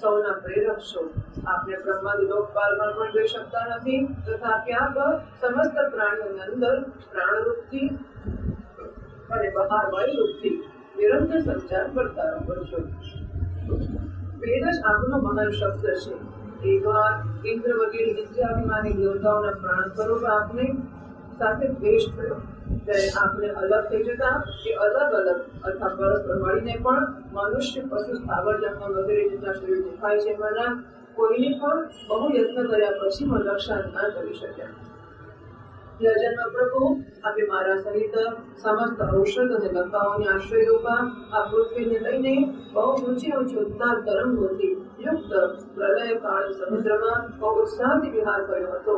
સૌના પ્રેરક છો. આપને બ્રહ્માદિ લોકપાલમાં પણ જોઈ શકતા નથી, તથાપિ આપ સમસ્ત પ્રાણીઓની અંદર પ્રાણરૂપથી અને બહાર વાયુરૂપથી નિરંતર સંચાર કરતા રહો છો. વેદ જ આપનો મહાન શબ્દ છે. એકવાર ઇન્દ્ર વગેરે નિત્યાભિમાની દેવતાઓના પ્રાણ સ્વરૂપ આપને સાથે દ્વેષ થયો, ત્યારે આપને અલગ થઈ જતા એ અલગ અલગ અથવા પરસ્પર મળીને પણ મનુષ્ય, પશુ, સ્થાવર, જંગમ વગેરે જેટલા શરીર દેખાય છે એમાંના કોઈને પણ બહુ યત્ન કર્યા પછી પણ રક્ષા ના કરી શક્યા. યજન્મ પ્રભુ, આપે મારા સહિત સમસ્ત ઔષધ અને લતાઓની આશ્રયરૂપા આ પૃથ્વીને લઈને બહુ ઊંચી ઊંચી ઉત્તાપ તરંગોથી યુક્ત પ્રલય કાળ સમુદ્રમાં બહુ ઉત્સાહથી વિહાર કર્યો હતો.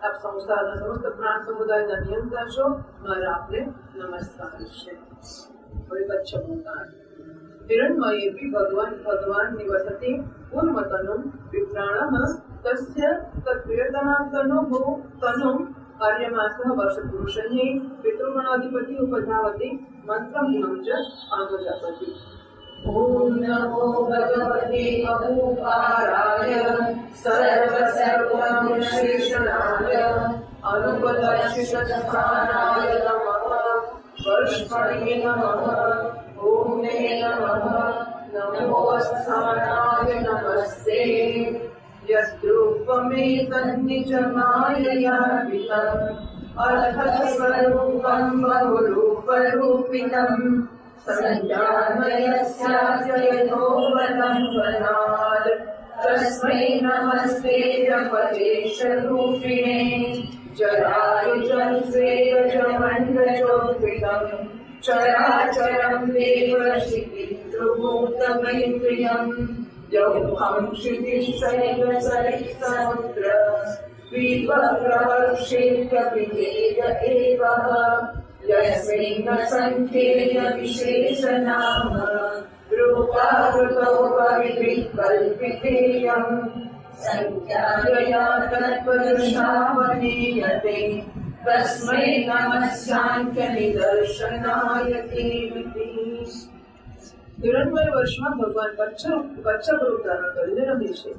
આપ સંસારના સમસ્ત પ્રાણ સમુદાયના નિયંતા છો. મારા આપને નમસ્કાર છે. હિરણમયેપી ભગવાન નિવસતિ પૂર્વતનુમ વિપ્રાણઃ તસ્ય તત્પ્રિયતમાં તનું કાર્યમાસઃ વર્ષપુરુષૈઃ પિતૃગણાધિપતિ ઉપધાવતિ મંત્રમ ઇમં ચ આનુજાપતિ. ઓમ નમો ભગવતે અહંકારાય સર્વસર્વમુનિશ્રેષ્ઠાય અનુપદર્શિતસ્થાનાય નમઃ. વર્ષપણ્યે નમઃ. ઓમ મે નમઃ. નમોસ્થાનાય નમસ્તે. યદ્રૂપમેતન્નિજમાયયાર્પિતम् અર્થસ્વરૂપં બહુરૂપરૂપિતम् સંજ્ઞામયસ્યાસ્ય યથોવલંબનાદ તસ્મૈ નમસ્તે જપતેશરૂપિણે. જરાયુજસ્વેદજમण्डजोद्विदम् ચરાચરમ દેવ શ્રીપિતૃભૂતમૈત્રિયम्. यौहं क्षितिशैलसरित्समुद्र द्वीपप्रवर्षेत्यपितेय एवः. यस्मिन् संख्येय विशेषनाम रूपावृतौ परिविकल्पितेयम्. संख्याया तत्त्वदृशावनीयते तस्मै नमः साङ्ख्यनिदर्शनाय केमिति. હિરણમય વર્ષમાં ભગવાન કચ્છપ રૂપ ધારણ કરીને રહે છે.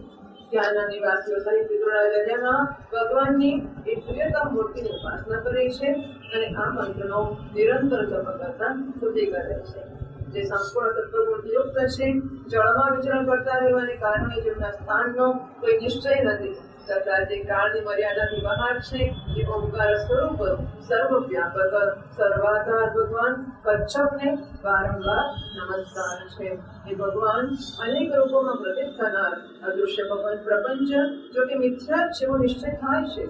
ત્યાંના નિવાસીઓ સહિત પિતૃના યજ્ઞમાં ભગવાનની એ પ્રિયતમ મૂર્તિની ઉપાસના કરે છે અને આ મંત્રનો નિરંતર જપ કરતા સ્તુતિ કરે છે. જે સંપૂર્ણ તત્વગુણથી યુક્ત છે, જળમાં વિચરણ કરતા રહેવાને કારણે જેમના સ્થાનનો કોઈ નિશ્ચય નથી તથા જે કાળની મર્યાદાથી બહાર છે, જે ઓમકાર સ્વરૂપ સર્વવ્યાપક સર્વાધાર ભગવાન કચ્છપને વારંવાર નમસ્કાર છે. એ ભગવાન અનેક રૂપોમાં પ્રતીત થનાર અદૃશ્ય ભગવાન પ્રપંચ જો કે મિથ્યા છે એવો નિશ્ચય થાય છે.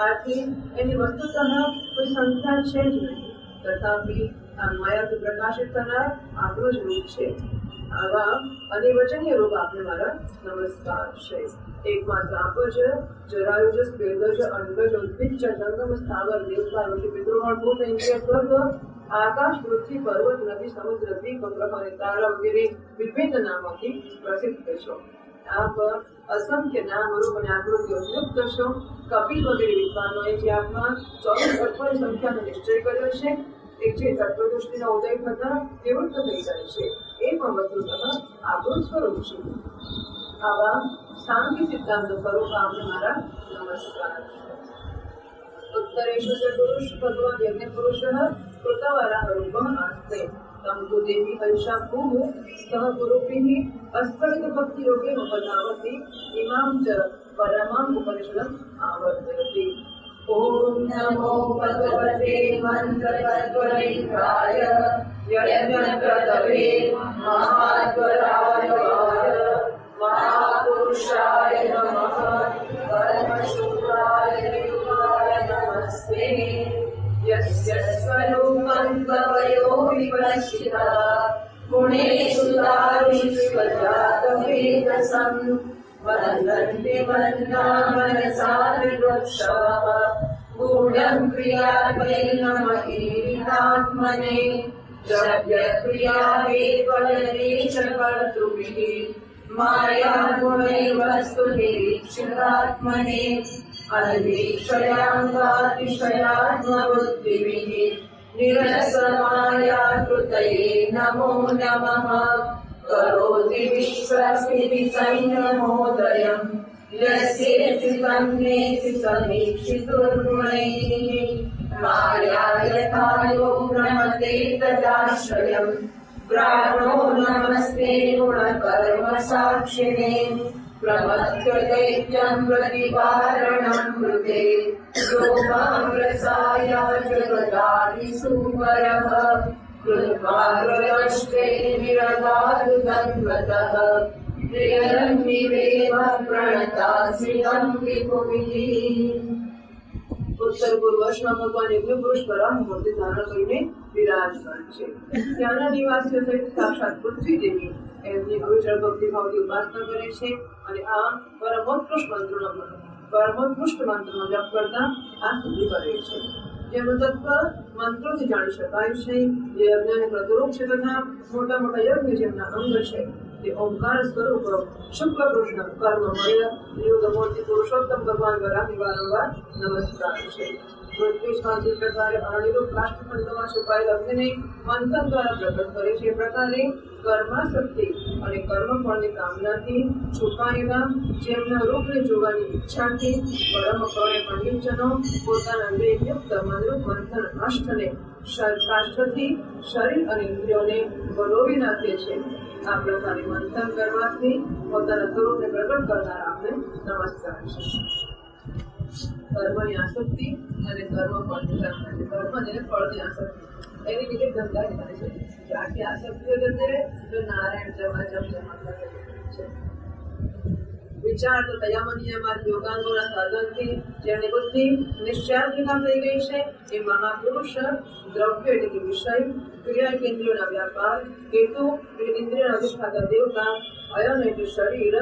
આથી એની વસ્તુતઃ કોઈ સંખ્યા છે જ નહીં, તથાપિ આ માયાથી પ્રકાશિત થનાર આપણું જ રૂપ છે. આવા અનિર્વચનીય રૂપ આપને મારા નમસ્કાર છે. એકમાત્ર આપ જ જરાયુજ, સ્વેદજ, અંડજ, ઉદ્ભિજ, જંગમ, સ્થાવર, દેવતા, ઋષિ, પિતૃગણ, ભૂત, ઇન્દ્રિય, સ્વર્ગ, આકાશ, પૃથ્વી, પર્વત, નદી, સમુદ્ર, દ્વીપ, ગ્રહ અને તારા વગેરે વિભિન્ન નામોથી પ્રસિદ્ધ છો. આપ અસંખ્ય નામ, રૂપ અને આકૃતિઓ યુક્ત છો. કપિલ વગેરે વિદ્વાનોએ જે આપમાં 24 અઠવાની સંખ્યાનો નિશ્ચય કર્યો છે, એક જે તત્વદૃષ્ટિનો ઉદય થતા નિવૃત્ત થઈ જાય છે, એ પણ વસ્તુતઃ આપણું સ્વરૂપ છે. આવા સાંખ્ય સિદ્ધાંત સ્વરૂપ આપને મારા નમસ્કાર. ઉત્તરેષુ પુરુષ ભગવાન યજ્ઞ પુરુષ કૃતવરાહ રૂપમ આસ્તે તમ તુ દેવી હૈષા ભૂ સહ ગુરુપિઃ અસ્ફલિત ભક્તિ યોગેન ઉપધાવતિ ઇમામ ચ પરમાં ઉપનિષદં આવર્તયતિ. ઓમ નમો ભગવતે મંત્રતત્વનિકાય યજ્ઞક્રતવે મહાદ્વરાય મહાપુરુષાય નમઃ. કર્મશુક્રાય દેવાય નમસ્તે. યસ્ય સ્વરૂપં કવયો વિપશ્યિતા ગુણેષુ તારુષ્વ જાતવેદસં. વદન્તિ મન્નામનસા વિવૃક્ષાઃ ગૂઢં ક્રિયાત્મૈનમહીનાત્મને. દ્રવ્યક્રિયા વિપલને ચ કર્તૃभिः માયા ગુણૈવસ્તુ નિરીક્ષિતાત્મને. અનિરીક્ષયાંગાતિશયાત્મબુદ્ધિभिः નિરસમાયા કૃતયે નમો નમઃ. करोति विश्वस्थितिसंयमोदयम् यस्येति तन्मेति समीक्षितुर्गुणैः माया यथा यो भ्रमते तदाश्रयम् प्राणो नमस्ते गुणकर्मसाक्षिणे प्रमथ्यदैत्यम् प्रतिवारणम् मृते योगामृताय जगदादिसूवरः कृत्वाग्रदष्टे विरदादुदन्वतः प्रियरन्निवेव प्रणतासितं विभुविः। उत्तर पूर्वમાં ભગવાન યજ્ઞ પુરુષ વરાહ મૂર્તિ ધારણ કરીને વિરાજમાન છે. ત્યાંના નિવાસીઓ સહિત સાક્ષાત પૃથ્વી દેવી એમની અવિચળ ભક્તિભાવથી ઉપાસના કરે છે અને આ પરમોત્કૃષ્ટ મંત્રનો જપ કરતા આ સિદ્ધિ કરે છે. જેનું તત્વ મંત્રોથી જાણી શકાય છે, જે યજ્ઞને પ્રતિરૂપ છે તથા મોટા મોટા યજ્ઞ જેમના અંગ છે તે ઓમકાર સ્વરૂપ શુક્લ કૃષ્ણ કર્મમય યુગમૂર્તિ પુરુષોત્તમ ભગવાન વરાહની વારંવાર નમસ્કાર છે. પૃથ્વી પ્રકારે અણિરૂપ કાષ્ઠખંડમાં છુપાયેલ અગ્નિને મંથન દ્વારા પ્રગટ કરે છે. એ પ્રકારે કર્માસક્તિ અને કર્મફળની કામનાથી છુપાયેલા જેમના રૂપને જોવાની ઈચ્છાથી પરમ કળે પંડિતજનો પોતાના વેદયુક્ત મનરૂપ મંથન અષ્ટને કાષ્ઠથી શરીર અને ઇન્દ્રિયોને વલોવી નાખે છે. આ પ્રકારે મંથન કરવાથી પોતાના સ્વરૂપને પ્રગટ કરનાર આપને નમસ્કાર છે. કર્મની આસક્તિ અને કર્મ ફળની કામના, કર્મ અને ફળની આસક્તિ એની રીતે ધંધા કરે છે. આખી આસક્તિઓ જતે તો નારાયણ જમા જમ છે. વિચાર તો તયામનિયમાં યોગાંગોના સાધનથી જેની બુદ્ધિ નિશ્ચયાત્મિકા થઈ ગઈ છે એ મહાપુરુષ દ્રવ્ય એટલે કે વિષય, ક્રિયા કેન્દ્રોના વ્યાપાર, હેતુ એટલે ઇન્દ્રિયના અધિષ્ઠાતા દેવતા, અયન એટલે શરીર,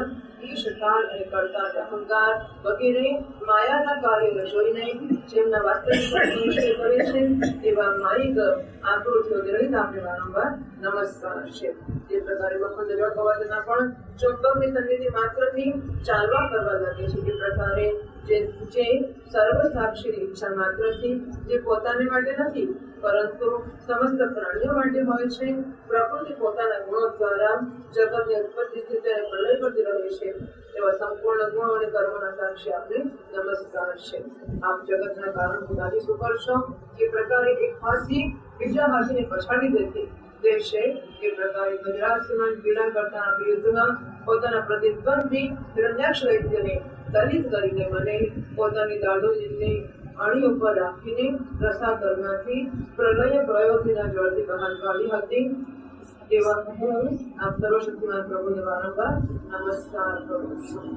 ઈશ કાળ અને કર્તા અહંકાર વગેરે માયાના કાર્યોને જોઈને જેમના વાસ્તવિક કરે છે એવા માયિક આકૃતિઓને રહીને આપણે વારંવાર નમસ્કાર છે. જે પ્રકારે મખંડ જળ પવાના પણ ચોક્કસની સન્નિધિ માત્રથી ચાલવા કરવા લાગે છે, એ પ્રકારે જે સર્વ સાક્ષીની ઈચ્છા માત્રથી જે પોતાને માટે નથી પરંતુ સમસ્ત પ્રાણીઓ માટે હોય છે, પ્રકૃતિ પોતાના ગુણો દ્વારા જગતની ઉત્પત્તિ સ્થિતિ અને પ્રલય કરતી રહે છે એવા સંપૂર્ણ ગુણો અને કર્મોના સાક્ષી આપણે નમસ્કાર છે. આપ જગતના કારણ ઉદાહી સુપરશો એ પ્રકારે એક હાથી બીજા હાથીને પછાડી દેશે એ પ્રકારે ગુજરાતમાં પીડા કરતા યુદ્ધમાં પોતાના પ્રતિદ્વંદી હિરણ્યાક્ષ વૈદ્યને દલિત કરીને મને પોતાની દાડોજીની અણી ઉપર રાખીને રસાતળમાંથી પ્રલય પ્રયોગના જળથી બહાર કાઢી હતી. એવા હું આપ સર્વશક્તિમાન પ્રભુને વારંવાર નમસ્કાર કરું છું.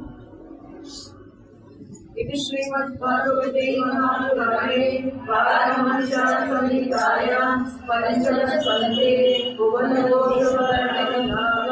इति श्रीमद्भागवते महापुराणे पारमहंस्यां पंचमस्कन्धे भुवनघोषवर्णनं नाम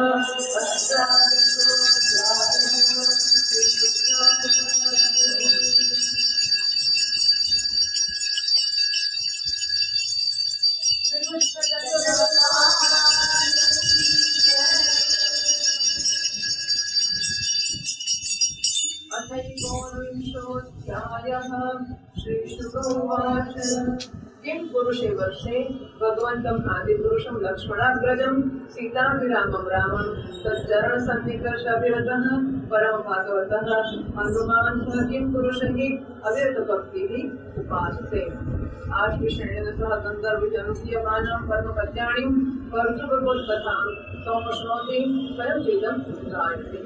किं पुरुषे वर्षे भगवन्तं आदिपुरुषं लक्ष्मणाग्रजं सीताभिरामं रामं तच्चरण सन्निकर्षाभिरतः परम भागवतः हनुमान् सह किं पुरुषैः अव्यक्तभक्तिः उपासते. आश्विषेण सह गन्धर्वजनुष्यमानं परमकल्याणीं पर्जुभगवत्कथां संश्नोति स्वयं गायति.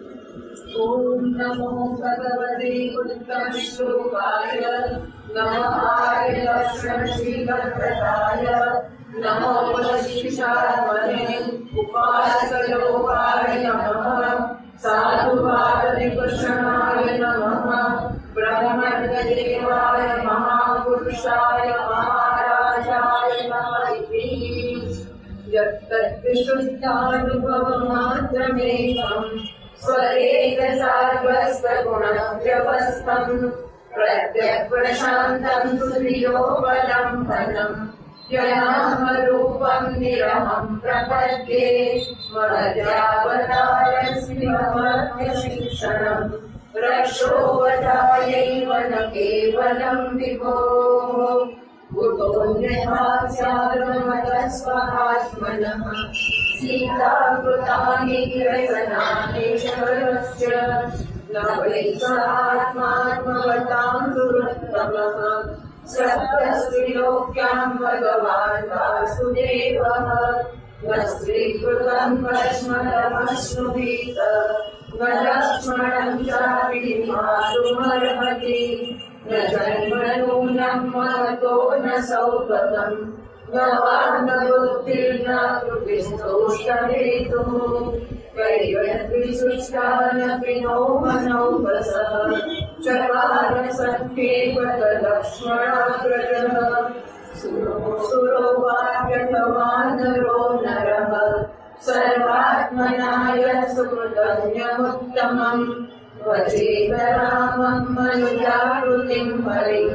ओम नमो भगवते पुत्रविष्णुपाय नमः लक्ष्मणशीलप्रदाय नमो वशिष्ठात्मने उपासयोगाय नमः साधुवादिकृष्णाय नमः ब्रह्मदेवाय महापुरुषाय महाराजाय नमः. यत्तद्विशुद्धानुभवमात्रमेकम् स्वरेकसार्वस्वगुणव्यवस्थम् प्रत्यक्प्रशान्तम् सुधियोपलम्बनम् यनामरूपम् निरहम् प्रपद्ये स्मरजावतारस्मिमर्त्यशिक्षणम् रक्षोवधायैव न केवलम् विभोः भूतोऽन्यथा स्यात्मतः स्वात्मनः सीता कृतानि व्यसनानेश्वरस्य न वै आत्मात्मवतां सुहृत्तमः सत्यस्त्रिलोक्यां भगवान् वासुदेवः न स्वीकृतं भस्मदमश्नुभिः न लक्ष्मणं चापि मातुमर्हति न जन्मनूनं महतो न सौगतम् न वाङ्मबुद्धिर्न कृतिस्तोषहेतुः कैर्यद्विशिष्टानपि नो मनोवसः चकार सख्येव तल्लक्ष्मणाग्रजः सुरो वाप्यथवा नरो नरः सर्वात्मना यत्सुकृतन्यमुत्तमम् भजेत रामं मनुजाकृतिं हरिं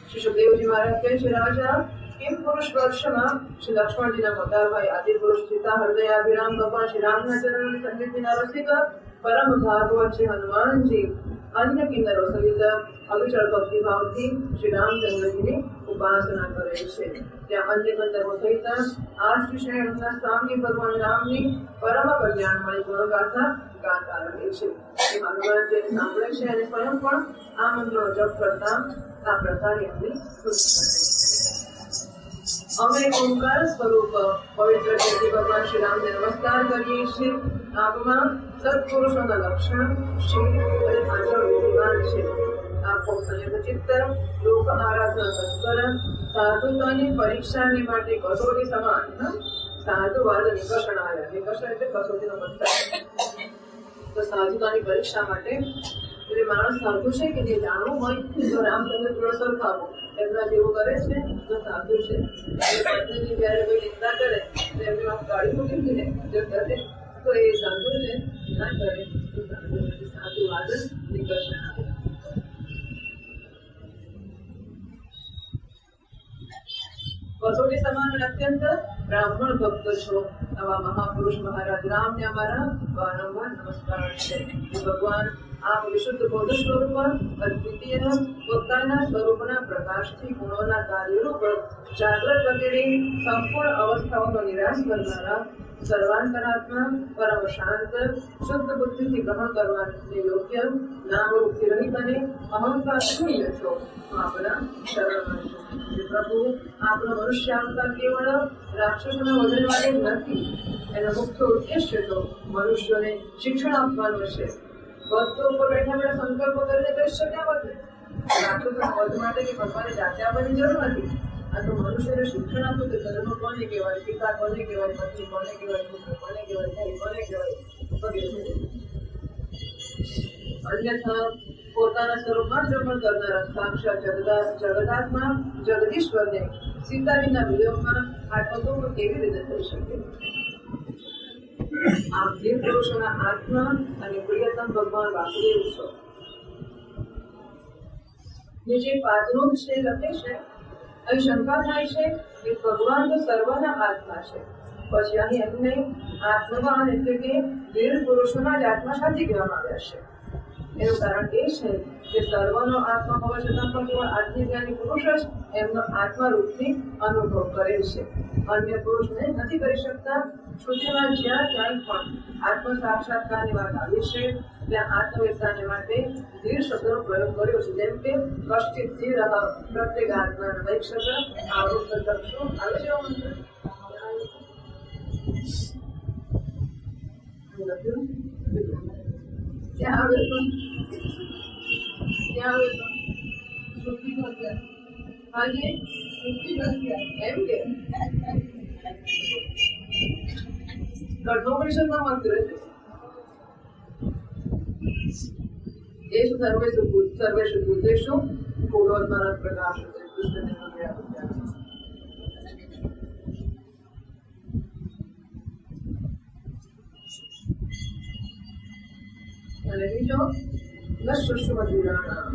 श्री सुखदेव जी महाराज के श्री राजा किम पुरुष वर्षमा श्री लक्ष्मण जी मोटा भाई आदि पुरुष सीता हृदयाभिराम भगवान श्री राम न चरण संगीत रसिक परम भागवत श्री हनुमान जी अन्य किन्नरो सहित अविचल भक्ति भाव थी श्री रामचंद्र जी ने उपासना करे छे। ત્યાં અન્ય ગંધર્વો સહિત આ શ્રી શ્રેણીના સ્વામી ભગવાન રામની પરમ કલ્યાણમય ગુણગાથા ગાતા રહે છે। હનુમાન જે સાંભળે છે અને સ્વયં પણ આ મંત્રનો જપ કરતા આ પ્રકારે એમની ખુશી કરે છે। અમે ઓમકાર સ્વરૂપ પવિત્ર કીર્તિ ભગવાન શ્રી રામને નમસ્કાર કરીએ છીએ। આપમાં સત્પુરુષોના લક્ષણ શીલ અને આચરણ વિદ્યમાન છે। આપો સંયત ચિત્ત લોક આરાધના તત્પર સાધુતાની પરીક્ષાની માટે કસોટી સમાન સાધુવાદ નિકષણાય નિકષણ એટલે કસોટીનો મતલબ તો સાધુતાની પરીક્ષા માટે એટલે માણસ સાધુ છે કે જે જાણવું હોય તો રામચંદ્ર જોડે સરખાવો એમના જેવું કરે છે તો સાધુ છે પત્નીની જયારે કોઈ નિંદા કરે તો એમની વાત કાઢી મૂકી દે જો કરે તો એ સાધુ છે ના કરે તો સાધુ નથી સાધુવાદ નિકષણાય। कसोटी समान अत्यंत ब्राह्मण भक्त छो आवा महापुरुष महाराज राम ने हमारा वारंवार नमस्कार है। भगवान आप विशुद्ध बोध स्वरूप अद्वितीय પોતાના સ્વરૂપના પ્રકાશથી ગુણોના કાર્યરૂપ જાગ્રત વગેરે સંપૂર્ણ અવસ્થાઓનો નિરાશ કરનારા સર્વાંતરાત્મા પરમ શાંત શુદ્ધ બુદ્ધિથી ગ્રહણ કરવાને યોગ્ય નામરૂપથી રહિત અને અહંકાર શૂન્ય છો આપણા શરણમાં છો। પ્રભુ આપણો મનુષ્ય અવતાર કેવળ રાક્ષસોના વજન માટે નથી એનો મુખ્ય ઉદ્દેશ્ય તો મનુષ્યોને શિક્ષણ આપવાનું છે। ભક્તો ઉપર બેઠા બેઠા સંકલ્પો કરીને દ્રશ્ય ક્યાં વધે રાક્ષસોના વધ માટે કે ભગવાને જાતે આપવાની જરૂર નથી। આ તો મનુષ્યને શિક્ષણ આપવું કે ધર્મ કોને કહેવાય પિતા કોને કહેવાય પત્ની કોને કહેવાય પુત્ર કોને કહેવાય ભાઈ કોને કહેવાય વગેરે। અન્યથા પોતાના સ્વરૂપમાં જન્મ કરનારા સાક્ષાત જગદાત્મા જગદીશ્વરને સીતા વિના વિયોગમાં આત્મદુઃખ કેવી રીતે થઈ શકે। આમ જે પુરુષોના આત્મા અને પ્રિયતમ ભગવાન વાસુદેવ છો। નીચે પાદનું છે લખે છે અહીં શંકા થાય છે કે ભગવાન તો સર્વના આત્મા છે પછી અહીં એમને આત્મવાન એટલે કે વીર પુરુષોના જ આત્મા સાચી કહેવામાં આવ્યા છે। એનું કારણ એ છે કે સર્વનો આત્મા હોવા છતાં પણ કેવળ આત્મજ્ઞાની પુરુષ જ એમનો આત્મા રૂપથી અનુભવ કરે છે અન્ય પુરુષને નથી કરી શકતા। શ્રુતિમાં જ્યાં ક્યાંય પણ આત્મ સાક્ષાત્કારની વાત આવી છે ત્યાં આત્મવેદતાને માટે ધીર શબ્દનો પ્રયોગ કર્યો છે। જેમ કે કષ્ટિત ધીર પ્રત્યેક આત્માનો એક શબ્દ આવૃત્ત લક્ષો આવે છે ત્યાં આવે તો શ્રુતિનો અધ્યાય આજે શ્રુતિનો અધ્યાય એમ કે કઠોપનિષદમાં મંત્ર છે એ સર્વેષુ ભૂતેષુ પૂર્વોત્તર પ્રકાશ અને બીજો સુષ્મધીરાણામ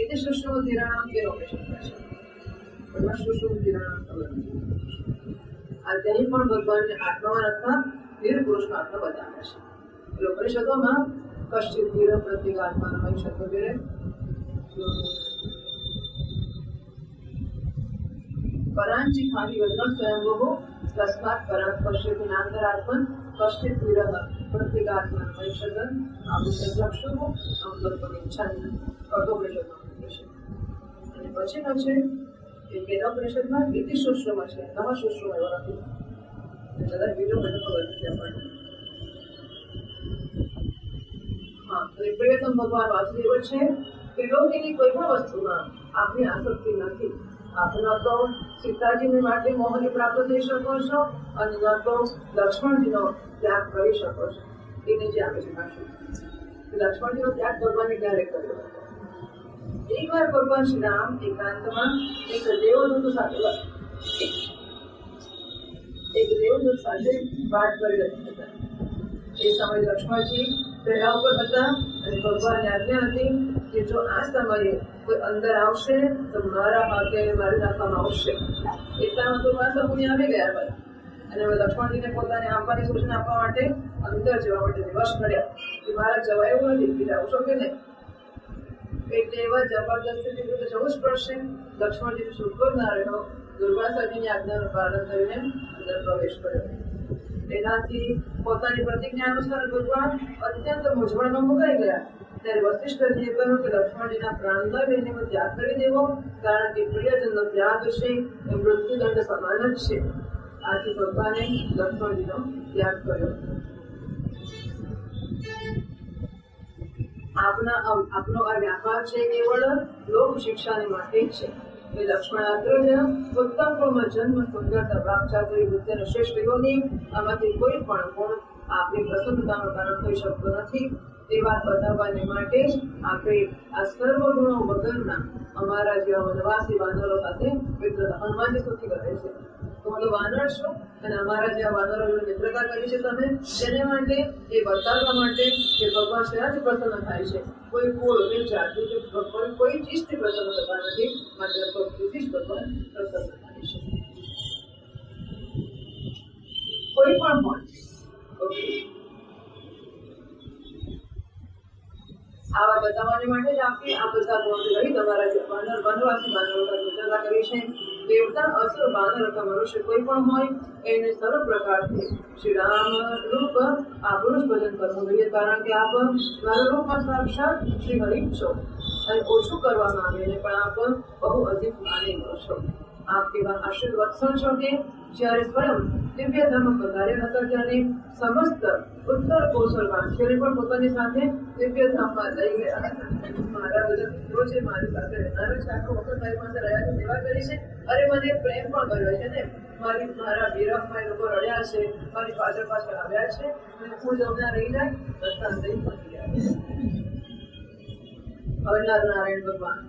એટલે સુષ્મધીરાણામ કેવો કહી શકાય છે સુષ્મધીરાણામ ખબર આ ત્યાં પણ ભગવાનને આત્મામાં અથવા વીર પુરુષનો આત્મા બતાવે છે। એટલે ઉપનિષદોમાં કશ્ચિત વીર પ્રત્યેક આત્માનો શબ્દ વગેરે परांची खाली वज्रण स्वयंभुः तस्मात् परां पश्यति नान्तरात्मन् कश्चित् विरह प्रत्यगात्मन् वैशदन् अमृतचक्षुः अमृतपरिच्छन् कठोपनिषद અને પછીનો છે એ કેનોપનિષદમાં ગીતિ સુશ્રુમાં છે, નવા સુશ્રુમાં એવો નથી. કદાચ બીજો મને ખબર નથી આપણને. હા, પ્રિયતમ ભગવાન વાસુદેવ છે. ત્રિલોકીની કોઈ પણ વસ્તુમાં આપની આસક્તિ નથી. આપ ન તો સીતાજીને માટે મોહને પ્રાપ્ત થઈ શકો છો અને ન તો લક્ષ્મણજીનો ત્યાગ કરી શકો છો. એ નીચે આવે છે પાછું. લક્ષ્મણજીનો ત્યાગ ભગવાને ક્યારે કર્યો? એકવાર ભગવાન શ્રી રામ એકાંતમાં એક દેવદૂત સાથે વાત કરી રહ્યા હતા. એ સમયે લક્ષ્મણજી પહેલા ઉપર હતા અને ભગવાનની આજ્ઞા હતી કે જો આ સમયે કોઈ અંદર આવશે તો મારા હાથે મારી નાખવામાં આવશે. એટલામાં તો પાછા મુનિ આવી ગયા ભાઈ. અને હવે લક્ષ્મણજીને પોતાને આપવાની સૂચના આપવા માટે અંદર જવા માટે વિવશ કર્યા કે મારા જવા એવું નથી, બીજા આવશો કે નહીં. એટલે એવા જબરદસ્તી તો જવું જ પડશે. લક્ષ્મણજી શુભ ના રહ્યો, દુર્વાસાજીની આજ્ઞાનું પાલન કરીને અંદર પ્રવેશ કર્યો. એનાથી પોતાની પ્રતિજ્ઞા અનુસાર ભગવાન અત્યંત મૂંઝવણમાં મુકાઈ ગયા. ત્યારે વશિષ્ઠજીએ કહ્યું કે લક્ષ્મણજીના પ્રાણદંડ લઈને ત્યાગ કરી દેવો, કારણ કે પ્રિયજનનો ત્યાગ છે એ મૃત્યુદંડ સમાન જ છે. આથી ભગવાને લક્ષ્મણજીનો ત્યાગ કર્યો. આપનો આ વ્યાપાર છે કેવળ લોક શિક્ષાને માટે જ છે. એ લક્ષ્મણાગ્રજ ઉત્તમ કુળમાં જન્મ, સુંદરતા, વાકચાતુરી, બુદ્ધિનો શ્રેષ્ઠ યોની, આમાંથી કોઈ પણ ગુણ આપણી પ્રસન્નતાનું કારણ થઈ શકતો નથી. એ વાત બતાવવાને માટે જ આપણે આ સર્વ ગુણો વગરના અમારા જેવા વનવાસી વાનરો સાથે મિત્રતા હનુમાનજી સુધી કરે છે. તો હું તો વાનર છું અને અમારા જેવા વાનરો મિત્રતા કરી છે તમે, તેને માટે એ બતાવવા માટે કે ભગવાન શેનાથી પ્રસન્ન થાય છે. કોઈ કુળ કે જાતિ કે કોઈ ચીજથી પ્રસન્ન થતા નથી, માત્ર ભક્તિથી જ ભગવાન પ્રસન્ન થાય છે. કોઈ પણ હોય આવા બતાવવાને માટે જ આપણે આ બધા ગુણો લઈ તમારા વનવાસી માનવો ચર્ચા કરી છે. દેવતા, અસુર, વાનર અથવા મનુષ્ય કોઈ પણ હોય એને સર્વ પ્રકારથી શ્રી રામ રૂપ આપણું જ ભજન કરવું જોઈએ, કારણ કે આપ મારા રૂપમાં સાક્ષાત શ્રી હરિ છો અને ઓછું કરવામાં આવે એને પણ આપ બહુ અધિક માની છો. આપ કેવા આશીર્વત્સલ છો કે જ્યારે સ્વયં દિવ્યધામ પધાર્યા હતા ત્યારે સમસ્ત ઉત્તર કૌશલ વાંચીને પણ પોતાની સાથે દિવ્યધામમાં લઈ ગયા હતા. મારા બધા મિત્રો છે, મારી સાથે રહેનારો છે, આખો વખત મારી પાસે રહ્યા છે, સેવા કરી છે. અરે મને પ્રેમ પણ કર્યો છે ને, મારા વિરહમાં એ લોકો રડ્યા છે, મારી પાછળ પાછળ આવ્યા છે અને હું જમના રહી જાય રસ્તા લઈ પહોંચી ગયા. હવે નરનારાયણ ભગવાન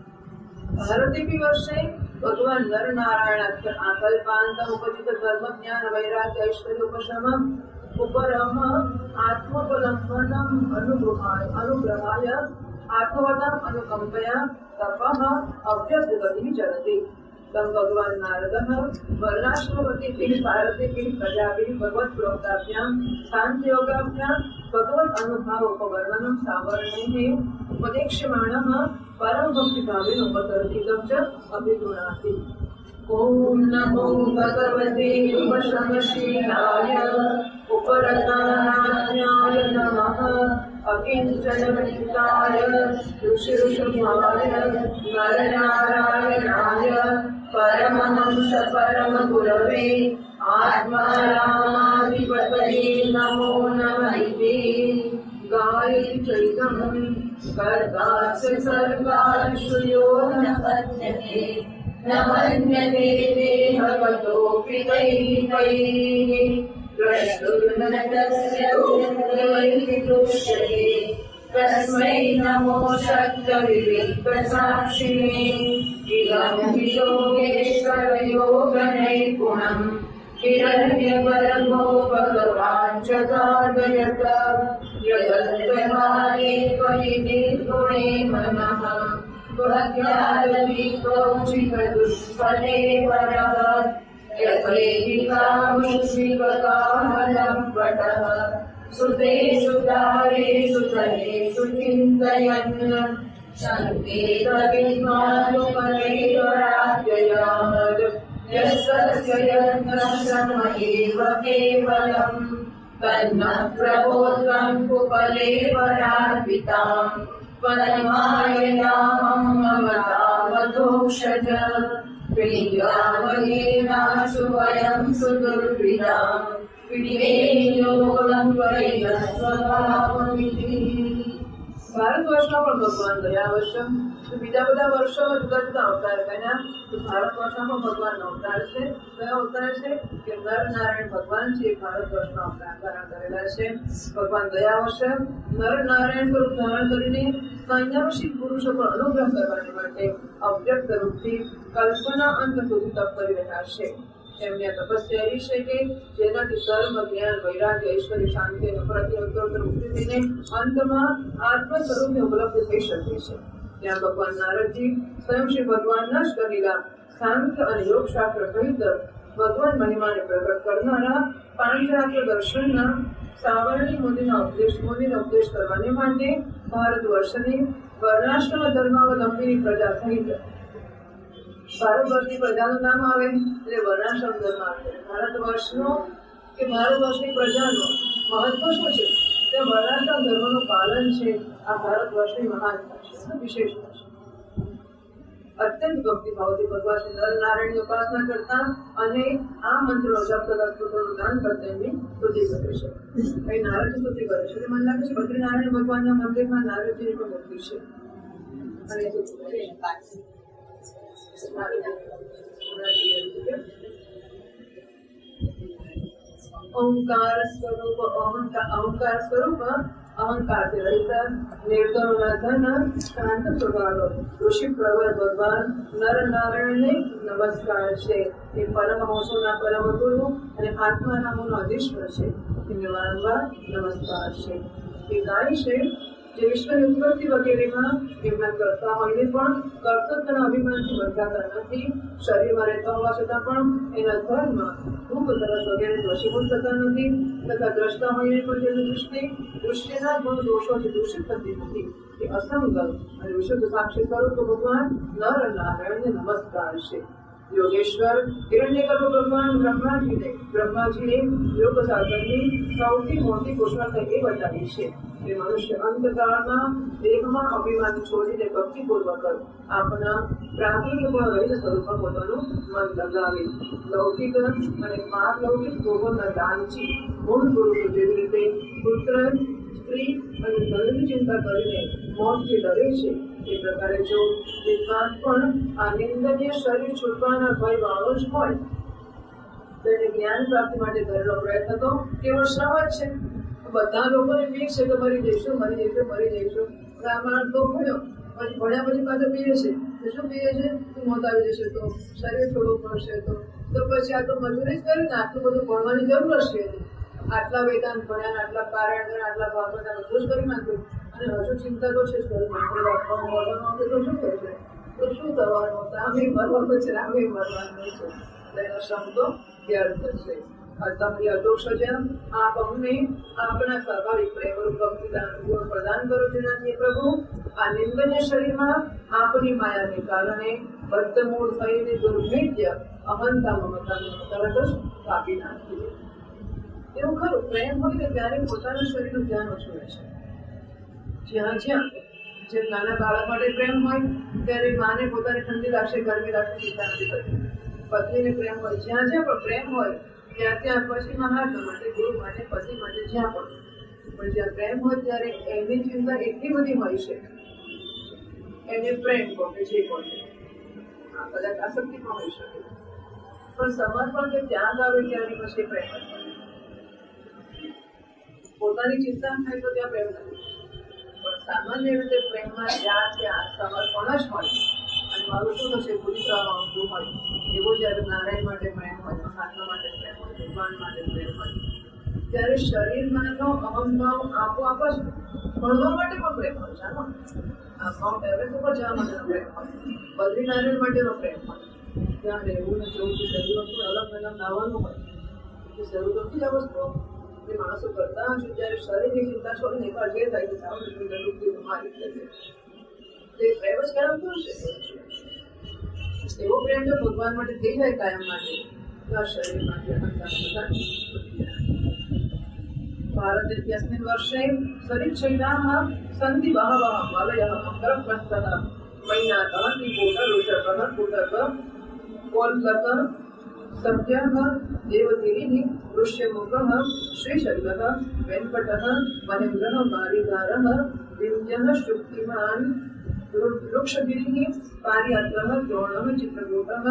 ભારતી વર્ષે ભગવાન નરનારાયણ આકલ્પાંત ઉપજિત ધર્મ જ્ઞાન વૈરાગ્ય ઐશ્વર્ય ઉપશમ ઉપરમ આત્મોપલંબનમ અનુગ્રહાય આત્મવદમ અનુકંપયા તપઃ અવ્યગતિ ચરતી. તમ ભગવાન નારદઃ વર્ણાશ્રમવતી ભારતી પ્રજાભિ ભગવત પ્રોક્તાભ્યામ શાંતિયોગાભ્યામ ભગવત અનુભાવ ઉપવર્ણનમ સાવર્ણૈઃ ઉપદેક્ષ્યમાણઃ પરમ ભક્તિ ભાવેન ઉપતર્કિતં ચ અભિગુણાતિ. ઓમ નમો ભગવતે ઉપશમશીલાય ઉપરતનાન્યાય નમઃ અકિંચનવિત્તાય ઋષિઋષભાય નરનારાયણાય પરમહંસ પરમ ગુરવે આત્મારામાધિપતये નમો નમઃ. ગાયત્રી ચૈતમ કર્તાસ્ય સર્વાર્ષુ યો ન પદ્યતે ન મન્યતે દેહગતોऽપि દૈવૈः પ્રસ્તુર્ન તસ્ય ઉક્તૈः દૃશ્યતે તસ્मै નમો શક્તવિવિક્તસાક્ષિણે ઇદં हि योगेश्वरयोगनैपुणम् हिरण्यगर्भो भगवान् जगादयत यदन्तकाले त्वयि निर्गुणे मनः त्वज्ञानविकौचिकदुष्फले वरः यथेहिकामुष्मिवकामलं पटः सुतेषु दारेषु तलेषु चिन्तयन् सङ्केतविद्वानुपरेतराज्ययामत् यस्य यत्नश्रम एव केवलम् तन्नः प्रबोधं कुपलेवरार्पिताम् त्वन्माययामं ममतामधोक्षज प्रियामयेनाशु वयं सुदुर्विदाम् विवेयोगं वैनः स्वभावमिति। ભારત વર્ષમાં પણ ભગવાન ગયા વર્ષ બીજા બધા વર્ષોમાં જુદા જુદા અવતાર કર્યા, તો ભારત વર્ષમાં ભગવાનનો અવતાર છે. કયો અવતાર છે કે નર નારાયણ ભગવાન છે, ભારત વર્ષમાં અવતાર ધારણ કરેલા છે. ભગવાન ગયા વર્ષે નર નારાયણ સ્વરૂપ ધારણ કરીને સંયમશીલ પુરુષો પર અનુગ્રહ કરવાની માટે અવ્યક્ત રૂપથી કલ્પના અંત સુધી તપ કરી રહ્યા છે. એમની આ તપસ્યા એવી છે કે જેનાથી ધર્મ, જ્ઞાન, વૈરાગ્ય, ઐશ્વર્ય, શાંતિ અને પ્રત્યુત્તર મુક્તિ થઈને અંતમાં આત્મ સ્વરૂપની ઉપલબ્ધ થઈ શકે છે. ત્યાં ભગવાન નારદજી સ્વયં શ્રી ભગવાનના જ કરેલા સાંખ્ય અને યોગ શાસ્ત્ર સહિત ભગવાન મહિમાને પ્રગટ કરનારા પાંચરાત્ર દર્શનના સાવરણી મોદીને ઉપદેશ કરવાને માટે ભારત વર્ષની વર્ણાશ્રમ ધર્માવલંબીની પ્રજા સહિત ભારત વર્ષની પ્રજાનું નામ આવે એટલે વર્ણાશ્રમ ધર્મ આવે. ભારત વર્ષનો કે ભારત વર્ષની પ્રજાનું મહત્વ શું છે? તે વર્ણાશ્રમ ધર્મનું પાલન છે. આ ભારત વર્ષની મહાનતા છે, વિશેષતા છે. અત્યંત ભક્તિભાવથી ભગવાન શ્રી નરનારાયણની ઉપાસના કરતા અને આ મંત્રનો જપ તથા સ્તોત્રનું દાન કરતા એમની સ્તુતિ કરે છે. અહીં નારદજી સ્તુતિ કરે છે. મને લાગે છે બદ્રીનારાયણ ભગવાનના મંદિરમાં નારદજીની પણ મૂર્તિ છે. અને ઓંકાર સ્વરૂપ અહંકારથી રહિત નિર્ગુણના ધન શાંત સ્વભાવ ઋષિ પ્રવર ભગવાન નર નારાયણને નમસ્કાર છે. એ પરમહંસોના પરમ ગુરુ અને આત્મા નામોનો અધીશ્વર છે. એમને વારંવાર નમસ્કાર છે. એ ગાય છે જે વિશ્વની ઉત્પત્તિ વગેરેમાં એમના કરતા હોઈને પણ કર્તવ્યના અભિમાનથી બંધાતા નથી. શરીરમાં રહેતા હોવા છતાં પણ એના ધર્મમાં ભૂખ, તરસ વગેરે વશીભૂત થતા નથી તથા દ્રષ્ટા હોઈને પણ તેની દૃષ્ટિના ગુણ દોષોથી દૂષિત થતી નથી. એ અસંગત અને વિશુદ્ધ સાક્ષી સ્વરૂપ ભગવાન નર નારાયણને નમસ્કાર છે. યોગેશ્વર હિરણ્યગર્ભ ભગવાન બ્રહ્માજીએ યોગ સાધનની સૌથી મોટી કુશળતા એ બતાવી છે કે મનુષ્ય અંતકાળમાં દેહમાં અભિમાન છોડીને ભક્તિપૂર્વક આપણા પ્રાકૃતિક ગુણ રહિત સ્વરૂપમાં પોતાનું મન લગાવે. લૌકિક અને પારલૌકિક ભોગોના દાનથી મૂળ પુરુષો જેવી રીતે પુત્ર, સ્ત્રી અને ધનની ચિંતા કરીને મોતથી ડરે છે, એ પ્રકારે જો વિદ્વાન પણ આ નિંદનીય શરીર છૂટવાના ભય વાળો જ હોય તેને જ્ઞાન પ્રાપ્તિ માટે કરેલો પ્રયત્ન તો કેવળ શ્રમ જ છે. બધા લોકોને બીક છે કે મરી જઈશું. રામાયણ તો ભણ્યો, પછી ભણ્યા પછી પાછો પીએ છે. શું પીએ છે? મોત આવી જશે તો, શરીર થોડું પડશે તો પછી આ તો મજૂરી જ કરી ને. આટલું બધું ભણવાની જરૂર છે. આટલા વેદાંત ભણ્યા, આટલા પારાયણ કર્યા, આટલા ભાગવત બધું જ કરી નાખ્યું અને હજુ ચિંતા તો છે જ તો શું કરશે? તો શું થવાનું? રામે મરવાનું છે, રામે મરવાનું છે. એનો શ્રમ તો વ્યર્થ છે. આપ અમને આપણા સ્વાભાવિક પ્રેમરૂપ ભક્તિદાન ગુણ પ્રદાન કરો, જેનાથી પ્રભુ આ નિંદનીય શરીરમાં આપની માયાને કારણે બદ્ધમૂળ થઈને દુર્ભેદ્ય અહંતા મમતાને તરત જ કાપી નાખીએ. એવું ખરું, પ્રેમ હોય ને ત્યારે પોતાના શરીરનું ધ્યાન ઓછું રહે છે. જ્યાં જેમ નાના બાળક માટે પ્રેમ હોય ત્યારે માને પોતાને ઠંડી લાગશે, ગરમી લાગશે, ચિંતા નથી કરતી. પત્નીને પ્રેમ હોય, જ્યાં પણ પ્રેમ હોય ત્યાં પછી મહાત્મા માટે, ગુરુ માટે, પતિ માટે, જ્યાં પણ જ્યાં પ્રેમ હોય ત્યારે એની ચિંતા એટલી બધી હોય છે. એને પ્રેમ કહો કે જે કહો, કદાચ આસક્તિ પણ હોઈ શકે, પણ સમર્પણ કે ત્યાગ આવે ત્યારે પછી પ્રેમ જ હોય. પોતાની ચિંતા થાય તો ત્યાં પ્રેમ નથી, પણ સામાન્ય રીતે પ્રેમમાં જ્યાં ત્યાં સમર્પણ જ હોય. અને મારું શું થશે? પૂરી થવા માંગતું હોય એવો જયારે નારાયણ માટે પ્રેમ હોય, મહાત્મા માટે પ્રેમ હોય, ભગવાન માટે પ્રેમ હોય, ત્યારે શરીરમાંનો અહંભાવ આપોઆપ જ ભણવા માટે પણ પ્રેમ હોય. જાણો, આ માઉન્ટ એવરેસ્ટ ઉપર જવા માટેનો પ્રેમ હોય, બદ્રીનારાયણ માટેનો પ્રેમ હોય, ત્યાં રહેવું ને જવું કે શરીરનું અલગ નાવાનું હોય, એ જરૂર નથી આ વસ્તુ. એ માણસો કરતા હશે ત્યારે શરીરની ચિંતા છોડીને એકવાર જે થાય કે સારું મારી તે પ્રેમ જ કરવું છે. એવો પ્રેમ જો ભગવાન માટે થઈ જાય કાયમ માટે, તો આ શરીરમાંથી અહંકાર બધા ભારત ઇત્યસ્મિન વર્ષે સરિચ્છૈનાઃ સન્તિ બહવઃ મલયઃ મકરપ્રસ્થઃ મૈનાકઃ ત્રિકોટઃ ઋષભઃ કુટકઃ કોલકઃ સત્યઃ દેવગિરિः ऋष्यमुखः श्रीशैलः वेङ्कटः महेन्द्रः मारीधारः विन्द्यः शुक्तिमान् वृक्षगिरिः पारियात्रः द्रोणः चित्रकूटः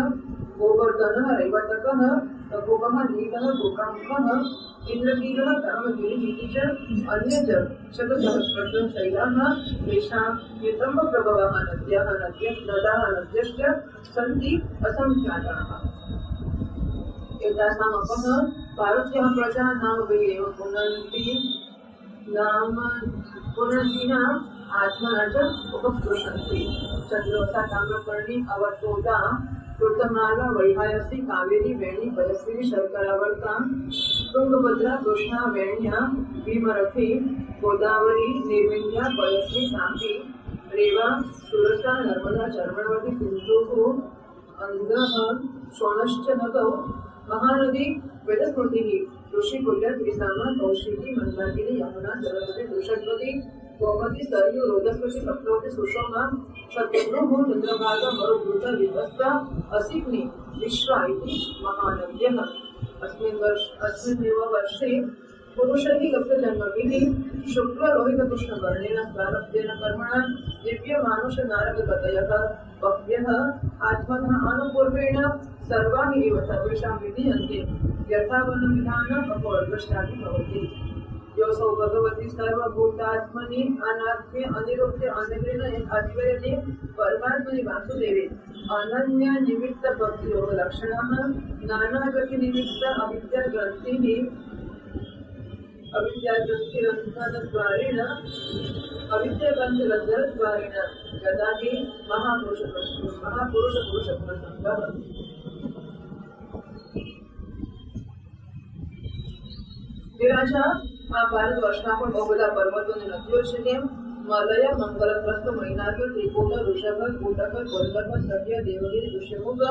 गोवर्धनः रैवतकः तपोवः नीलः गोकामुखः इन्द्रकीलः कामगिरिः च अन्य च शतसहस्रशैलाः तेषां नितम्बप्रभवः नद्यः नदाः नद्यश्च सन्ति असङ्ख्याताः। एतासामपः भारतीयः प्रजानां वै एव पुनन्ति नाम पुनन्तीनाम् आत्मना च उपस्पृशन्ति। चन्द्रवसा ताम्रपर्णी अवटोदा कृतमाला वैहायसी कावेरी वेणी पयस्विनी शर्करावर्ता तुंगभद्रा कृष्णा वेण्या भीमरथी गोदावरी निर्विन्द्या पयस्वी तापी रेवा सुरसा नर्मदा चर्मणवती सिन्धुः अंधः शोणश्च नगौ महानदी वेदस्मृतिः ऋषिकुल्य त्रिसामा कौशिकी मंदाकिनी यमुना सरस्वती वृषभवती गोमती सरयू रोदस्वती सप्तवती सुषमा शत्रुः चंद्रभागा मरुभूत विभस्ता असिग्नि विश्वा इति महानद्यः। अस्मिन्नेव वर्षे पुरुषैः गतजन्मभिः शुक्ललोहितकृष्णवर्णेन प्रारब्धेन कर्मणा दिव्यमानुषनारदगतयः बह्व्यः आत्मनः अनुपूर्वेण सर्वाणि एव सर्वेषां विधीयन्ते यथा वनविधानम् अपवर्गश्चापि भवति। योऽसौ भगवती सर्वभूतात्मनि अनात्मे अनिरुद्ध्य अनिर्णय अद्वैते परमात्मनि वासुदेवे अनन्य निमित्त भक्ति योग लक्षणः नानागति निमित्त अविद्याग्रन्थिरन्धद्वारेण अविद्याग्रन्थिरन्धद्वारेण गदाहि महापुरुष पुरुषसङ्गः। વિરાજા આ ભારત વર્ષના પણ બહુ બધા પર્વતો અને નદીઓ છે, તેમ મલય મંગલપ્રસ્થ મૈનાક ત્રિકોટ ઋષભ કુટક કોલકટ સત્ય દેવગિરી ઋષ્યમુખ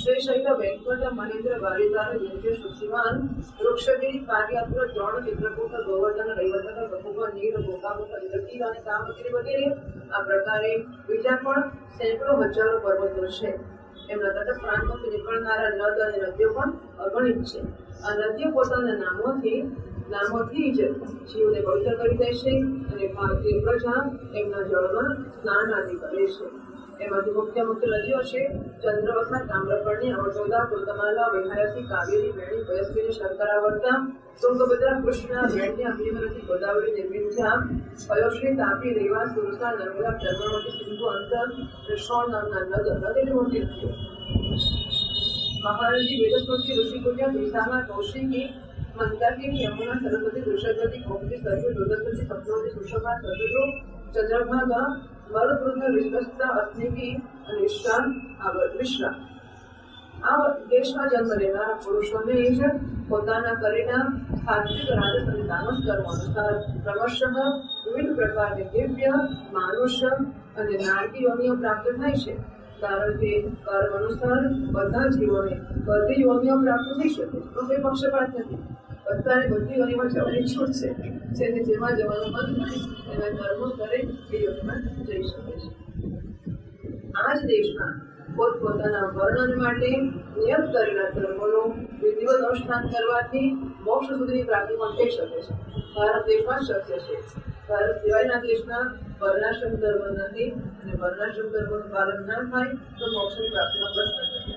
શ્રીશૈલ વેંકટ મહેન્દ્ર વારીધાર વિંધ્ય શુચિમાન વૃક્ષગિરી પારિયાત્ર દ્રોણ ચિત્રકૂટ ગોવર્ધન રૈવતક બહુભ નીર ગોકામુખ ઇન્દ્રકીલ અને કામગીરી વગેરે આ પ્રકારે બીજા પણ સેંકડો હજારો પર્વતો છે। એમના તટસ્થ પ્રાંતોથી નીકળનારા નદ અને નદીઓ પણ અગણિત છે। આ નદીઓ પોતાના નામોથી જ જીવને પવિત્ર કરી દે છે અને ભારતીય પ્રજા એમના જળમાં સ્નાન આદિ કરે છે। એમાંથી મુખ્ય નદીઓ છે ચંદ્રવસા તામ્રપર્ણી અવટોદા કૃતમાલા વૈહાયસી કાવેરી વેણી પયસ્વિની શર્કરાવર્તા तुंगभद्रा कृष्णा वेण्या भीमरथी गोदावरी निर्विंध्या पयोश्री तापी रेवा सुरसा नर्मदा चर्मणवती सिंधु अंतर शोण नामना नदी मोटी नदी। महानदी वेदस्मृति ऋषिकुल्य त्रिसामा कौशिकी मंदाकिनी यमुना सरस्वती वृषभवती गोमती सरयू रोदस्वती सप्तवती सुषमा सतुरु चंद्रभागा मरुभूत विश्वस्ता अस्मिकी અને વિશ્વા આ દેશમાં જન્મ લેનારા પુરુષોને જ પોતાના કરેલા સાત્વિક રાજસ અને તામસ કર્મ અનુસાર ક્રમશઃ વિવિધ પ્રકારની દિવ્ય માનુષ્ય અને નારકી યોનિઓ પ્રાપ્ત થાય છે। કારણ કે કર્મ અનુસાર બધા જીવોને બધી યોનિઓ પ્રાપ્ત થઈ શકે છે, તો કોઈ પક્ષપાત નથી। બધાને બધી યોનિમાં જવાની છૂટ છે, જેને જેમાં જવાનું મન થાય એના કર્મો કરે એ યોનિમાં જઈ શકે છે। આ જ દેશમાં પોતપોતાના વર્ણન માટે નિયત કરેલા ધર્મોનું વિધિવત અનુષ્ઠાન કરવાથી મોક્ષ સુધીની પ્રાપ્તિ પણ થઈ શકે છે। ભારત દેશમાં શક્ય છે। ભારત સિવાયના દેશના વર્ણાશ્રમ ધર્મ નથી અને વર્ણાશ્રમ ધર્મનું પાલન ના થાય તો મોક્ષની પ્રાપ્તિનો પ્રશ્ન નથી।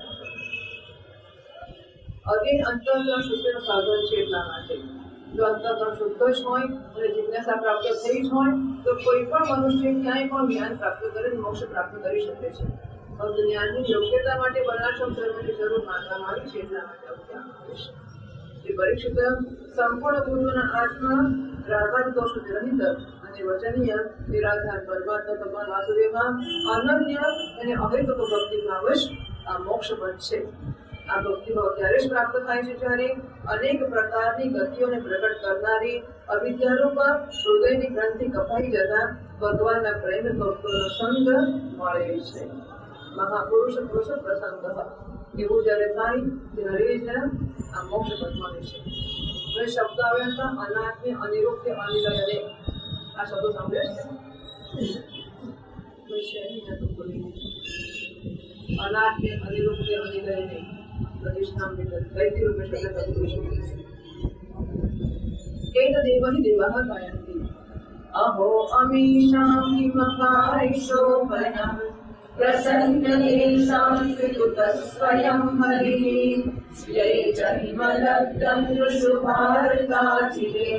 અગેન અંતઃકરણ શુદ્ધનું સાધન છે એટલા માટે જો અંતઃકરણ શુદ્ધ જ હોય અને જિજ્ઞાસા પ્રાપ્ત થઈ જ હોય તો કોઈ પણ મનુષ્ય ક્યાંય પણ જ્ઞાન પ્રાપ્ત કરીને મોક્ષ પ્રાપ્ત કરી શકે છે। જ્ઞાનની યોગ્યતા માટે વર્ણાશ્રમ ધર્મની જરૂર માનવામાં આવી છે એટલા માટે આવું કહેવામાં આવે છે। એ પરીક્ષિત સંપૂર્ણ ગુરુના આત્મા રાગાદ દોષ રહિત અને વચનીય નિરાધાર પરમાત્મા ભગવાન વાસુદેવમાં અનન્ય અને અહેતુક ભક્તિભાવ જ આ મોક્ષ પદ છે। આ ભક્તિભાવ ત્યારે જ પ્રાપ્ત થાય છે જ્યારે અનેક પ્રકારની ગતિઓને પ્રગટ કરનારી અવિદ્યારૂપ હૃદયની ગ્રંથિ કપાઈ જતા ભગવાનના પ્રેમ ભક્તોનો સંગ મળે છે। મહાપુરુષ પુરુષ પ્રસંગ એવું જ્યારે થાય ત્યારે જ આ મોક્ષ પદમાં રહેશે. હવે શબ્દ આવ્યા હતા અનાત્મે અનિરુક્તે અનિલયને. આ શબ્દો સાંભળ્યા છે અનાત્મે અનિરુક્તે અનિલયને પ્રતિષ્ઠામ દૈત્ય રૂપે શબ્દ એતદેવ હિ દેવઃ ગાયન્તિ અહો અમીષાં કિમકારિશોભનં પ્રસન્નેષાં વિદુતઃ સ્વયં હરિः યૈ જન્મલબ્ધં વૃષભારતાચિરે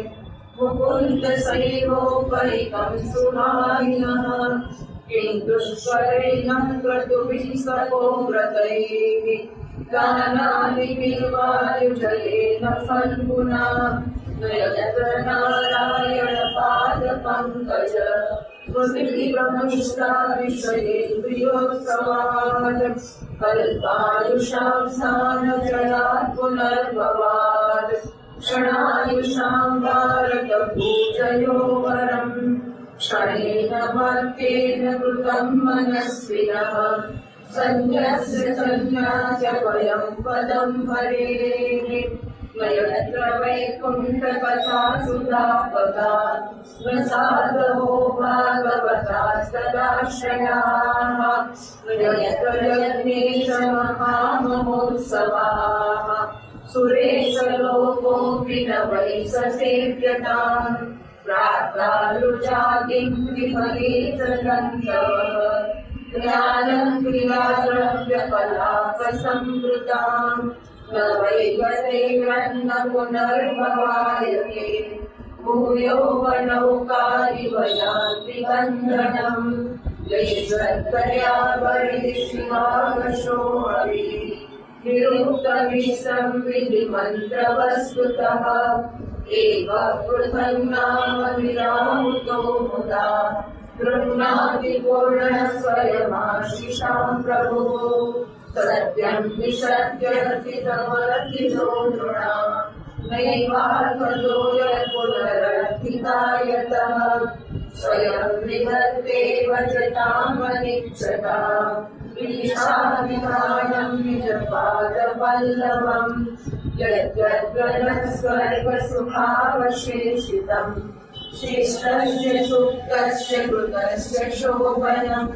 મુકુન્દ સૈવોપરિકં સુહારિણઃ કિન્તુષ્વરૈઃ ક્રતુभिः સકો વ્રતૈः ગાનાનિ વિવાયુજલેન ફલ્ગુના નયત્ર નારાયણ પાદ પંકજ સ્મૃતિબ્રહ્મનિષ્ઠા વિષયેન્દ્રિયોત્સવાદ કલ્પાયુષાં સ્થાનજયાत् પુનર્ભવાદ ક્ષણાયુષાં ભારત પૂજયો વરમ ક્ષણેન ભક્તેન કૃतं મનસ્વિનઃ સંન્યસ્ય સંન્યાસ્ય વયં પદં હરેः નયત્ર વૈકુંઠકથા સુધાપકા પ્રસાદો ભાગવતાસ્તદાશ્રયાઃ નયત્ર યજ્ઞેશ મહામહોત્સવાઃ સુરેશ લોકોऽપि ન વૈ સસેવ્યતાम् પ્રાતઃ વિફલે ચ ગന്ധર્વः જ્ઞાनं ક્રિયાદ્રવ્યકલાપસંવૃતાम् ન વૈવતેરन्न પુનર્ભવાયતે ભૂયો વનૌકારિવ યાન્તિ બંધનम् યૈશ્વર્યા હરિः નિરુક્તમિશ્રં વિધિમંત્રવસ્તુતઃ એવ પૃથङ् નામ વિરામૃતો મુદા ગૃહ્ણાતિ પૂર્ણઃ સ્વયમાશિષાં પ્રભુઃ સત્યં વિસત્યર્થિતમર્થિતો નૃણાં નૈવાર્થતો યત્પુનરર્થિતાયતઃ સ્વયં વિધત્તે વચતામનિચ્છતાम् ईशानिधानं निजपादपल्लवम् यद्यद्गणः स्वर्गसुखावशेषितम् शिष्टस्य सुप्तस्य कृतस्य शोभनम्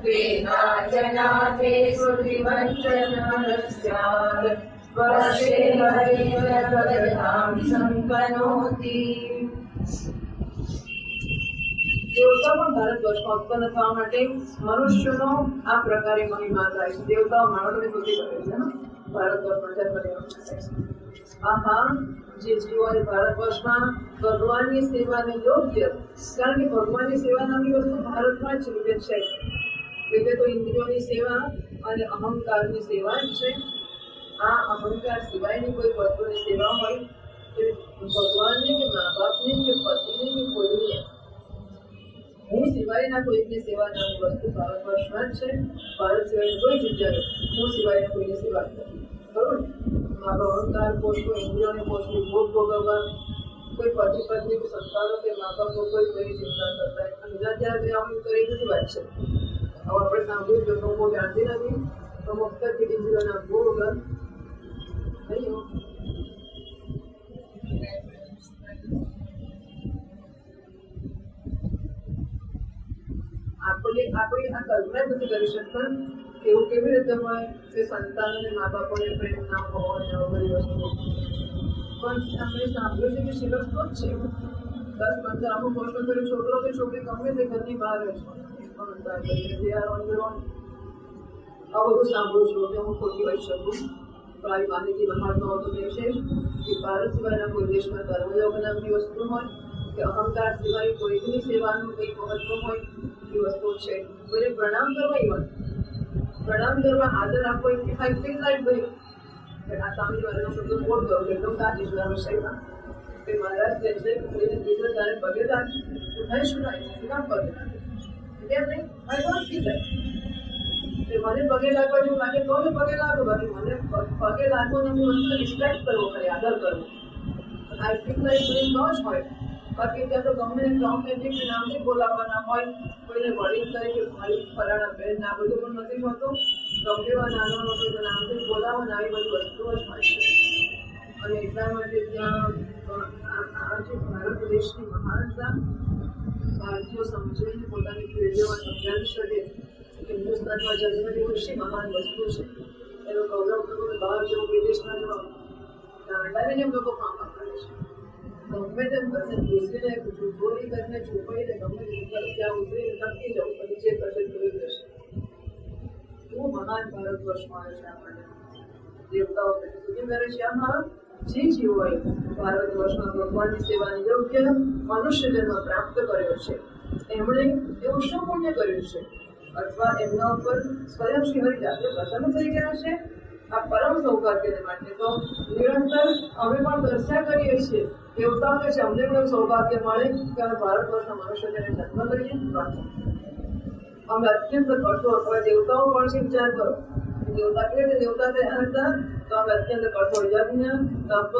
तेनाजनाथे श्रुतिवञ्चनस्यात् वर्षे हरेण पदनां सङ्कनोति. દેવતાઓ પણ ભારત વર્ષમાં ઉત્પન્ન થવા માટે મનુષ્યનો આ પ્રકારે મહિમા થાય છે. દેવતાઓ માનવને સ્તુતિ કરે છે ભારત વર્ષમાં જન્મ લેવા માટે. આહા જે જીવોને ભારત વર્ષમાં ભગવાનની સેવાને યોગ્ય, કારણ કે ભગવાનની સેવા નામની વસ્તુ ભારતમાં જ રૂપે છે. એટલે તો ઇન્દ્રિયોની સેવા અને અહંકારની સેવા જ છે. આ અહંકાર સિવાયની કોઈ વસ્તુની સેવા હોય એ ભગવાનની કે મા બાપની કે પતિની કે કોઈની હું સિવાયના કોઈની સેવા નામની વસ્તુ ભારત વર્ષમાં જ છે. ભારત સિવાયની કોઈ જગ્યાએ હું સિવાયના કોઈની સેવા નથી. બરોબર, મારો અહંકાર પોષવો, ઇન્દ્રિયોને પોષવું, ભોગ ભોગવવા, કોઈ પતિ પત્ની કે સંતાનો કે મા બાપ કોઈ કોઈની ચિંતા કરતા બીજા ત્યારે આવું કરી બધી વાત છે. હવે આપણે સાંભળ્યું જો લોકો જાણતી નથી તો મુક્તથી ઇન્દ્રિયોના ભોગ નહીં. આપણી આ કલ્પના નથી કરી શકતા કે એવું કેવી રીતે હોય કે સંતાનોને મા બાપોને પ્રેમ ના હોય બધી વસ્તુઓ. પણ આપણે સાંભળ્યું છે કે શિરસ્તો જ છે. 10-15 અમુક વર્ષો સુધી છોકરો કે છોકરી ગમે તે ઘરની બહાર રહે છે. આ બધું સાંભળું છું કે હું ખોટી હોઈ શકું. પણ આવી માહિતી બહાર ન હોતું તે છે કે ભારત સિવાયના કોઈ દેશમાં કર્મયોગ નામની વસ્તુ હોય કે અહંકાર સિવાય કોઈની સેવાનું કંઈક મહત્વ હોય એ વસ્તુ છે. કોઈને પ્રણામ કરવા એ વાત, પ્રણામ કરવા આદર આપવો એ આઈ ફીલ લાઈક ભાઈ આ સામે વાળાનો શબ્દ કોટ કરો એકદમ સાચી છે આ વિષયમાં કે મહારાજ કહે છે કે કોઈને દીકરો તારે પગે લાગે તો થઈ શું થાય શું કામ પગે લાગે કેમ નહીં આઈ વોન્ટ ફીલ લાઈક મને પગે લાગવા જેવું લાગે તો મેં પગે લાગો. બાકી મને પગે લાગવો ને વસ્તુ રિસ્પેક્ટ કરવો ખરે, આદર કરવો. આઈ ફીલ લાઈક ન જ હોય બાકી ત્યાં તો ગમે ઓથેન્ટિક નામથી બોલાવવાના હોય, કોઈને વડીલ તરીકે ભાઈ ફલાણા બેન આ બધું પણ નથી હોતું. ગમે એવા નાનો મોટો નામથી બોલાવવાના આવી બધી વસ્તુઓ જ હોય છે. અને એટલા માટે ત્યાં આ જે ભારત દેશની મહાનતા ભારતીયો સમજીને પોતાની પેઢીઓમાં સમજાવી શકે કે હિન્દુસ્તાનમાં જન્મની ખુશી મહાન વસ્તુ છે. એનો ગૌરવ કરવું બહાર જવું, વિદેશમાં જવું, દાંડાવીને લોકો કામ કરે છે. ગમે તેમ કરીને ઘૂસીને ચોરી કરીને છુપાઈને ગમે ત્યાં ઉતરીને ટકી જવું, પછી જે કરશે જોઈ જશે. એવું મહાન ભારત વર્ષમાં આવે છે. આપણને દેવતાઓ સુધી કરે છે. આમાં જે જીવોએ ભારત વર્ષમાં ભગવાનની સેવાની યોગ્ય મનુષ્ય જન્મ પ્રાપ્ત કર્યો છે, એમણે એવું શું પુણ્ય કર્યું છે, અથવા એમના ઉપર સ્વયં શ્રી હરિ જાતે પ્રસન્ન થઈ ગયા છે. આ પરમ સૌભાગ્યને માટે તો નિરંતર અમે પણ દર્શા કરીએ છીએ. દેવતાઓ કે છે અમને પણ સૌભાગ્ય મળે કે અમે ભારત વર્ષના મનુષ્યને જન્મ લઈએ. અમે અત્યંત કઠોર, હવે દેવતાઓ પણ છે. વિચાર કરો, દેવતા કે દેવતા થયા હતા તો અમે અત્યંત કઠોર યજ્ઞ, તપ,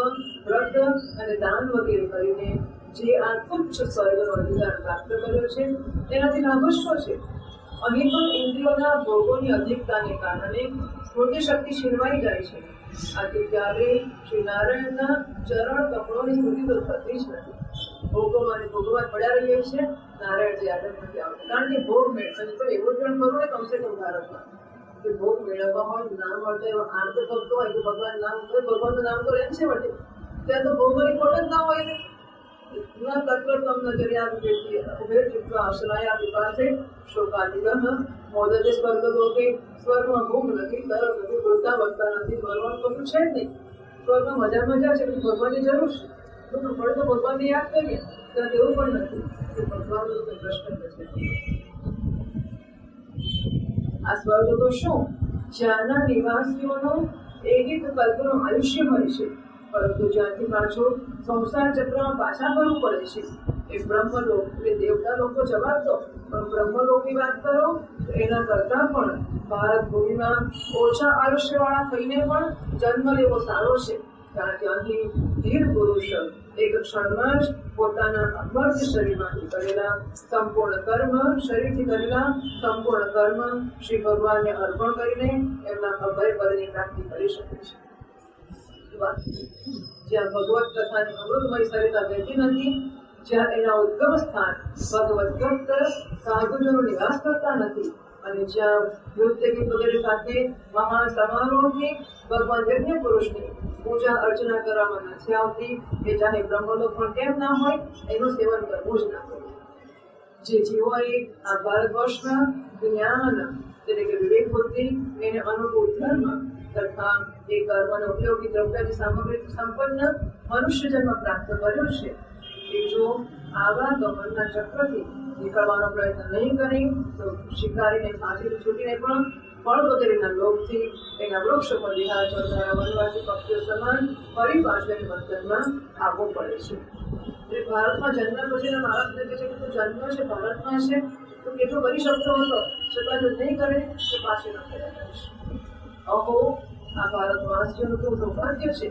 વ્રત અને દાન વગેરે કરીને જે આ તુચ્છ સ્વર્ગનો અધિકાર પ્રાપ્ત કર્યો છે તેનાથી લાભ શું છે? અહીં પણ ઇન્દ્રિયોના ભોગોની અધિકતાને કારણે સ્મૃતિ શક્તિ છીનવાઈ જાય છે. આથી ત્યારે શ્રી નારાયણના ચરણ કમળોની સ્મૃતિ તો થતી જ નથી. ભોગોમાં ભોગવત પડ્યા રહીએ છે. નારાયણજી આગળ નથી આવતા, કારણ કે ભોગ મેળવે તો એવું જ પણ ખરું ને કમસે કમ ભારતમાં કે ભોગ મેળવવા હોય, નામ મળતો એવો આનંદ થતો હોય કે ભગવાન નામ કરે, ભગવાનનું નામ તો એમ છે વટે ત્યાં તો ભોગોની ખોટ જ ના હોય ને. इतना तत्व तम नजरिया उभे चित्वा आश्रया विपासे शोकादिगः मोदते स्वर्ग लोके સ્વર્ગમાં ભૂખ નથી, તરસ નથી, બોલતા વળતા નથી, મરવાનું કશું છે જ નહીં. સ્વર્ગમાં મજા છે, ભગવાનની જરૂર છે. દુઃખ પડે તો ભગવાનને યાદ કરીએ. ત્યાં તેવું પણ નથી કે ભગવાનનો પ્રશ્ન નથી. આ સ્વર્ગ તો શું, જ્યાંના નિવાસીઓનું એક કલ્પનું આયુષ્ય હોય છે, પરંતુ જ્યાંથી પાછું સંસાર ચક્રમાં પાછા ફરવું પડે છે એ બ્રહ્મલોક. એટલે દેવતા લોકો જવાબ દો, પણ બ્રહ્મલોકની વાત કરો તો એના કરતા પણ ભારત ભૂમિમાં ઓછા આયુષ્યવાળા થઈને પણ જન્મ લેવો સારો છે. કારણ કે અહીં ધીર પુરુષ એક ક્ષણમાં જ પોતાના અમર્ત શરીરમાંથી કરેલા સંપૂર્ણ કર્મ, શરીરથી કરેલા સંપૂર્ણ કર્મ શ્રી ભગવાનને અર્પણ કરીને એમના અભય પદની પ્રાપ્તિ કરી શકે છે. જ્યાં ભગવત કથાની અમૃતમય સરિતા વહેતી નથી, જ્યાં એના ઉદ્ગમ સ્થાન ભગવત ભક્ત સાધુજનો નિવાસ કરતા નથી, અને જ્યાં નૃત્ય ગીત વગેરે સાથે મહાન સમારોહથી ભગવાન યજ્ઞ પુરુષની પૂજા અર્ચના કરવામાં નથી આવતી, એ ચાહે બ્રહ્મલોક પણ કેમ ના હોય, એનું સેવન કરવું જ ના હોય. જે જીવોએ આ ભારત વર્ષમાં જ્ઞાન એટલે કે વિવેક બુદ્ધિ એને અનુકૂળ ધર્મ તથા એ કર્મનો ઉપયોગી દ્રવ્યની સામગ્રી સંપન્ન મનુષ્ય જન્મ પ્રાપ્ત કર્યો છે, એ જો આવા ગમનના ચક્રથી નીકળવાનો પ્રયત્ન નહીં કરી તો શિકારીને ફાંસીથી છૂટીને પણ ફળ વગેરેના લોભથી એના વૃક્ષ પર વિહાર કરનારા વનવાસી પક્ષીઓ સમાન ફરી પાછળ બંધનમાં આવવું પડે છે. એટલે ભારતમાં જન્મ પછીના માણસને કહે છે કે તું જન્મ છે ભારતમાં છે, તું કેટલું કરી શકતો હતો, છતાં જો નહીં કરે તો પાછી ન કર્યા કરીશ. અહો આ ભારતવાસીઓનું કેવું સૌભાગ્ય છે